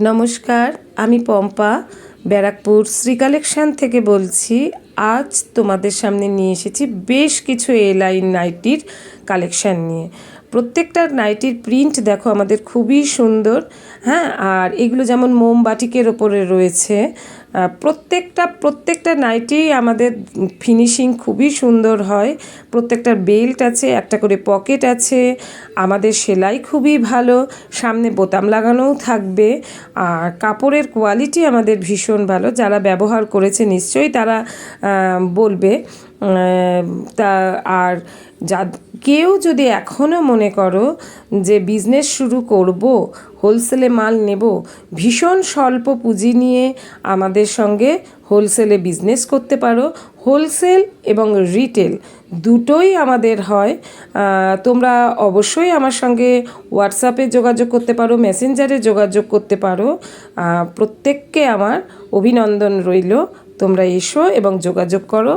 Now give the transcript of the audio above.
নমস্কার, আমি পম্পা ব্যারাকপুর শ্রী কালেকশন থেকে বলছি। আজ তোমাদের সামনে নিয়ে এসেছি বেশ কিছু এলাইন নাইটির কালেকশান নিয়ে। প্রত্যেকটা নাইটির প্রিন্ট দেখো আমাদের খুবই সুন্দর। হ্যাঁ, আর এগুলো যেমন মোমবাটিকের ওপরে রয়েছে। প্রত্যেকটা নাইটি আমাদের ফিনিশিং খুবই সুন্দর হয়। প্রত্যেকটার বেল্ট আছে, একটা করে পকেট আছে, আমাদের সেলাই খুবই ভালো, সামনে বোতাম লাগানোও থাকবে। আর কাপড়ের কোয়ালিটি আমাদের ভীষণ ভালো, যারা ব্যবহার করেছে নিশ্চয়ই তারা বলবে। তা আর কেউ যদি এখনও মনে করো যে বিজনেস শুরু করব, হোলসেলে মাল নেব, ভীষণ স্বল্প পুঁজি নিয়ে আমাদের সঙ্গে হোলসেলে বিজনেস করতে পারো। হোলসেল এবং রিটেল দুটোই আমাদের হয়। তোমরা অবশ্যই আমার সঙ্গে হোয়াটসঅ্যাপে যোগাযোগ করতে পারো, মেসেঞ্জারে যোগাযোগ করতে পারো। প্রত্যেককে আমার অভিনন্দন রইল, তোমরা এসো এবং যোগাযোগ করো।